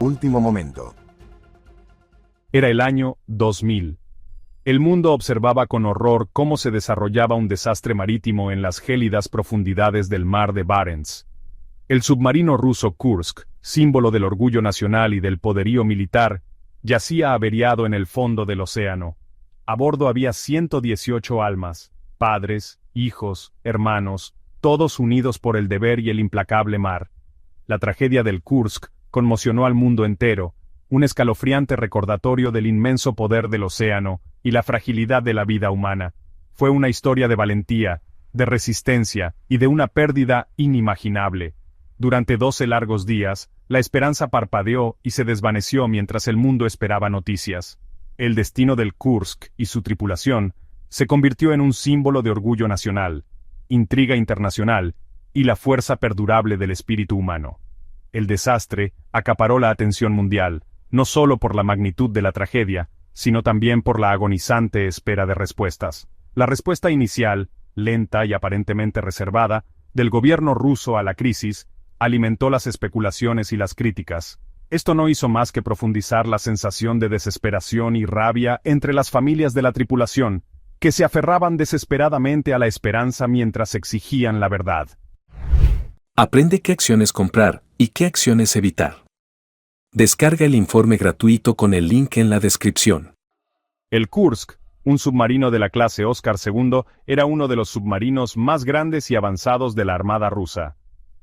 Último momento. Era el año 2000. El mundo observaba con horror cómo se desarrollaba un desastre marítimo en las gélidas profundidades del mar de Barents. El submarino ruso Kursk, símbolo del orgullo nacional y del poderío militar, yacía averiado en el fondo del océano. A bordo había 118 almas, padres, hijos, hermanos, todos unidos por el deber y el implacable mar. La tragedia del Kursk conmocionó al mundo entero, un escalofriante recordatorio del inmenso poder del océano y la fragilidad de la vida humana. Fue una historia de valentía, de resistencia y de una pérdida inimaginable. Durante 12 largos días, la esperanza parpadeó y se desvaneció mientras el mundo esperaba noticias. El destino del Kursk y su tripulación se convirtió en un símbolo de orgullo nacional, intriga internacional y la fuerza perdurable del espíritu humano. El desastre acaparó la atención mundial, no solo por la magnitud de la tragedia, sino también por la agonizante espera de respuestas. La respuesta inicial, lenta y aparentemente reservada, del gobierno ruso a la crisis, alimentó las especulaciones y las críticas. Esto no hizo más que profundizar la sensación de desesperación y rabia entre las familias de la tripulación, que se aferraban desesperadamente a la esperanza mientras exigían la verdad. Aprende qué acciones comprar y qué acciones evitar. Descarga el informe gratuito con el link en la descripción. El Kursk, un submarino de la clase Oscar II, era uno de los submarinos más grandes y avanzados de la Armada rusa.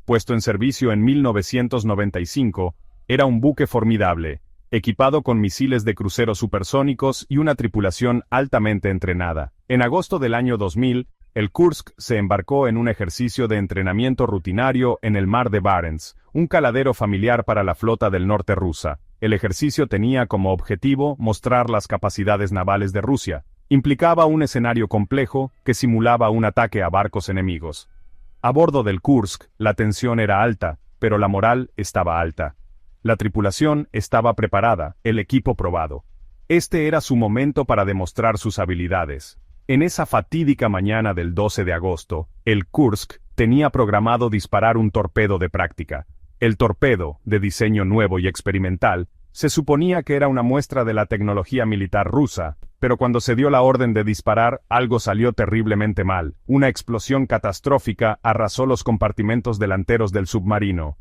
Puesto en servicio en 1995, era un buque formidable, equipado con misiles de crucero supersónicos y una tripulación altamente entrenada. En agosto del año 2000, el Kursk se embarcó en un ejercicio de entrenamiento rutinario en el mar de Barents, un caladero familiar para la flota del norte rusa. El ejercicio tenía como objetivo mostrar las capacidades navales de Rusia. Implicaba un escenario complejo que simulaba un ataque a barcos enemigos. A bordo del Kursk, la tensión era alta, pero la moral estaba alta. La tripulación estaba preparada, el equipo probado. Este era su momento para demostrar sus habilidades. En esa fatídica mañana del 12 de agosto, el Kursk tenía programado disparar un torpedo de práctica. El torpedo, de diseño nuevo y experimental, se suponía que era una muestra de la tecnología militar rusa, pero cuando se dio la orden de disparar, algo salió terriblemente mal. Una explosión catastrófica arrasó los compartimentos delanteros del submarino.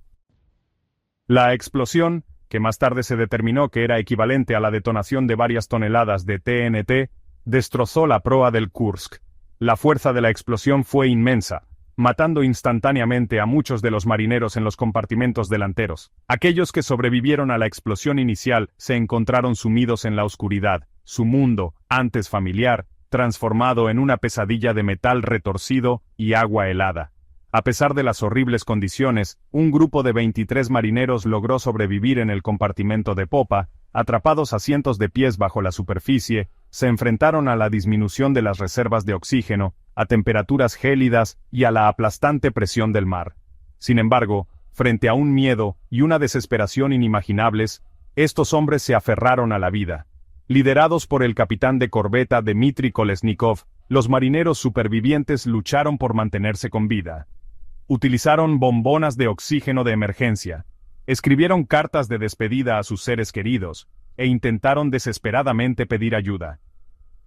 La explosión, que más tarde se determinó que era equivalente a la detonación de varias toneladas de TNT, destrozó la proa del Kursk. La fuerza de la explosión fue inmensa, matando instantáneamente a muchos de los marineros en los compartimentos delanteros. Aquellos que sobrevivieron a la explosión inicial se encontraron sumidos en la oscuridad, su mundo, antes familiar, transformado en una pesadilla de metal retorcido y agua helada. A pesar de las horribles condiciones, un grupo de 23 marineros logró sobrevivir en el compartimento de popa. Atrapados a cientos de pies bajo la superficie, se enfrentaron a la disminución de las reservas de oxígeno, a temperaturas gélidas y a la aplastante presión del mar. Sin embargo, frente a un miedo y una desesperación inimaginables, estos hombres se aferraron a la vida. Liderados por el capitán de corbeta Dmitry Kolesnikov, los marineros supervivientes lucharon por mantenerse con vida. Utilizaron bombonas de oxígeno de emergencia, escribieron cartas de despedida a sus seres queridos, e intentaron desesperadamente pedir ayuda.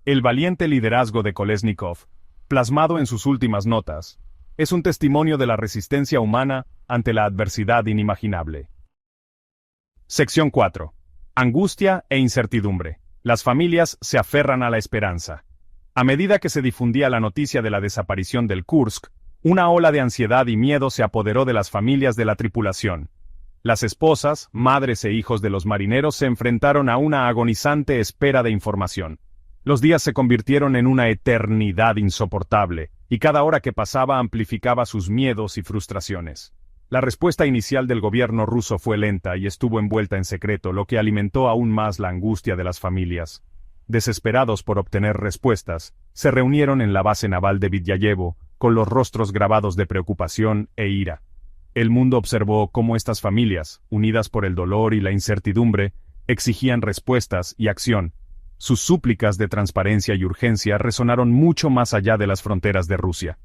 El valiente liderazgo de Kolesnikov, plasmado en sus últimas notas, es un testimonio de la resistencia humana ante la adversidad inimaginable. Sección 4. Angustia e incertidumbre. Las familias se aferran a la esperanza. A medida que se difundía la noticia de la desaparición del Kursk, una ola de ansiedad y miedo se apoderó de las familias de la tripulación. Las esposas, madres e hijos de los marineros se enfrentaron a una agonizante espera de información. Los días se convirtieron en una eternidad insoportable, y cada hora que pasaba amplificaba sus miedos y frustraciones. La respuesta inicial del gobierno ruso fue lenta y estuvo envuelta en secreto, lo que alimentó aún más la angustia de las familias. Desesperados por obtener respuestas, se reunieron en la base naval de Vidyayevo, con los rostros grabados de preocupación e ira. El mundo observó cómo estas familias, unidas por el dolor y la incertidumbre, exigían respuestas y acción. Sus súplicas de transparencia y urgencia resonaron mucho más allá de las fronteras de Rusia.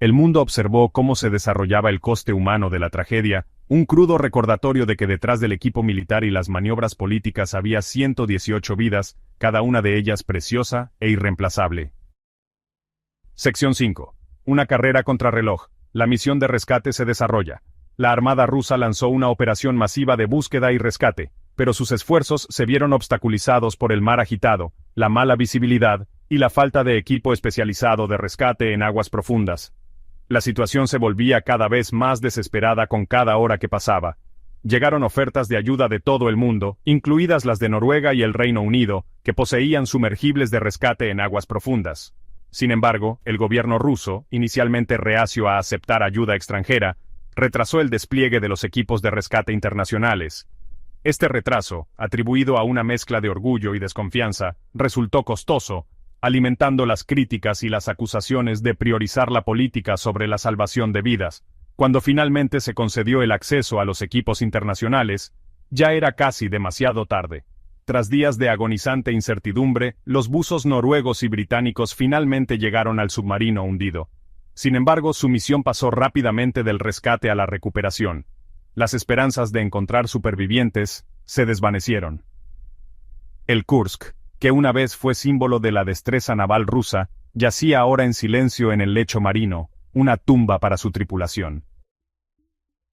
El mundo observó cómo se desarrollaba el coste humano de la tragedia, un crudo recordatorio de que detrás del equipo militar y las maniobras políticas había 118 vidas, cada una de ellas preciosa e irreemplazable. Sección 5. Una carrera contrarreloj. La misión de rescate se desarrolla. La Armada rusa lanzó una operación masiva de búsqueda y rescate, pero sus esfuerzos se vieron obstaculizados por el mar agitado, la mala visibilidad y la falta de equipo especializado de rescate en aguas profundas. La situación se volvía cada vez más desesperada con cada hora que pasaba. Llegaron ofertas de ayuda de todo el mundo, incluidas las de Noruega y el Reino Unido, que poseían sumergibles de rescate en aguas profundas. Sin embargo, el gobierno ruso, inicialmente reacio a aceptar ayuda extranjera, retrasó el despliegue de los equipos de rescate internacionales. Este retraso, atribuido a una mezcla de orgullo y desconfianza, resultó costoso, alimentando las críticas y las acusaciones de priorizar la política sobre la salvación de vidas. Cuando finalmente se concedió el acceso a los equipos internacionales, ya era casi demasiado tarde. Tras días de agonizante incertidumbre, los buzos noruegos y británicos finalmente llegaron al submarino hundido. Sin embargo, su misión pasó rápidamente del rescate a la recuperación. Las esperanzas de encontrar supervivientes se desvanecieron. El Kursk, que una vez fue símbolo de la destreza naval rusa, yacía ahora en silencio en el lecho marino, una tumba para su tripulación.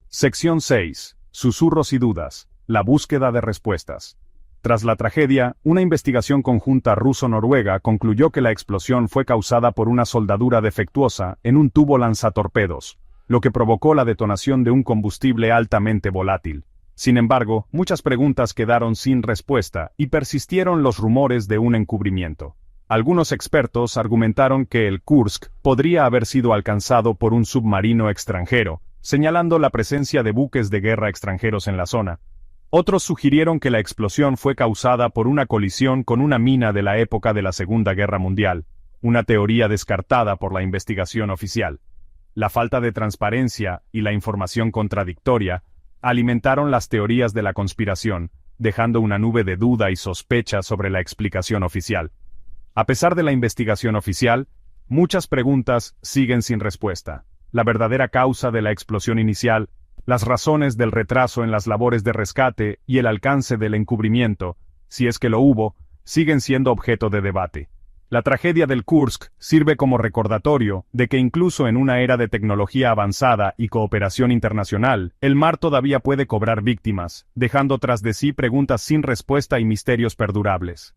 Sección 6. Susurros y dudas. La búsqueda de respuestas. Tras la tragedia, una investigación conjunta ruso-noruega concluyó que la explosión fue causada por una soldadura defectuosa en un tubo lanzatorpedos, lo que provocó la detonación de un combustible altamente volátil. Sin embargo, muchas preguntas quedaron sin respuesta y persistieron los rumores de un encubrimiento. Algunos expertos argumentaron que el Kursk podría haber sido alcanzado por un submarino extranjero, señalando la presencia de buques de guerra extranjeros en la zona. Otros sugirieron que la explosión fue causada por una colisión con una mina de la época de la Segunda Guerra Mundial, una teoría descartada por la investigación oficial. La falta de transparencia y la información contradictoria alimentaron las teorías de la conspiración, dejando una nube de duda y sospecha sobre la explicación oficial. A pesar de la investigación oficial, muchas preguntas siguen sin respuesta. La verdadera causa de la explosión inicial, las razones del retraso en las labores de rescate y el alcance del encubrimiento, si es que lo hubo, siguen siendo objeto de debate. La tragedia del Kursk sirve como recordatorio de que incluso en una era de tecnología avanzada y cooperación internacional, el mar todavía puede cobrar víctimas, dejando tras de sí preguntas sin respuesta y misterios perdurables.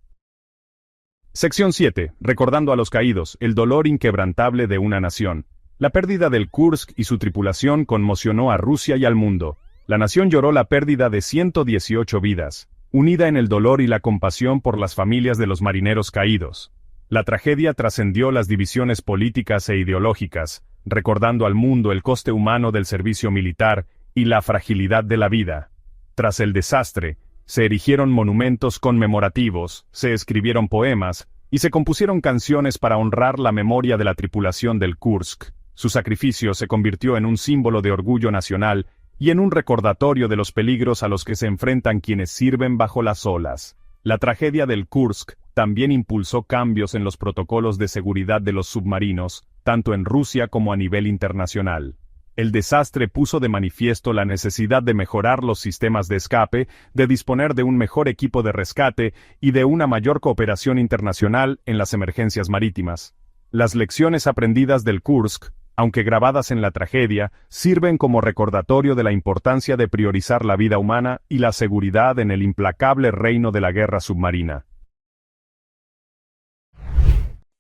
Sección 7. Recordando a los caídos, el dolor inquebrantable de una nación. La pérdida del Kursk y su tripulación conmocionó a Rusia y al mundo. La nación lloró la pérdida de 118 vidas, unida en el dolor y la compasión por las familias de los marineros caídos. La tragedia trascendió las divisiones políticas e ideológicas, recordando al mundo el coste humano del servicio militar y la fragilidad de la vida. Tras el desastre, se erigieron monumentos conmemorativos, se escribieron poemas, y se compusieron canciones para honrar la memoria de la tripulación del Kursk. Su sacrificio se convirtió en un símbolo de orgullo nacional y en un recordatorio de los peligros a los que se enfrentan quienes sirven bajo las olas. La tragedia del Kursk también impulsó cambios en los protocolos de seguridad de los submarinos, tanto en Rusia como a nivel internacional. El desastre puso de manifiesto la necesidad de mejorar los sistemas de escape, de disponer de un mejor equipo de rescate y de una mayor cooperación internacional en las emergencias marítimas. Las lecciones aprendidas del Kursk, aunque grabadas en la tragedia, sirven como recordatorio de la importancia de priorizar la vida humana y la seguridad en el implacable reino de la guerra submarina.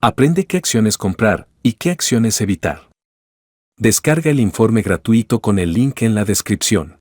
Aprende qué acciones comprar y qué acciones evitar. Descarga el informe gratuito con el link en la descripción.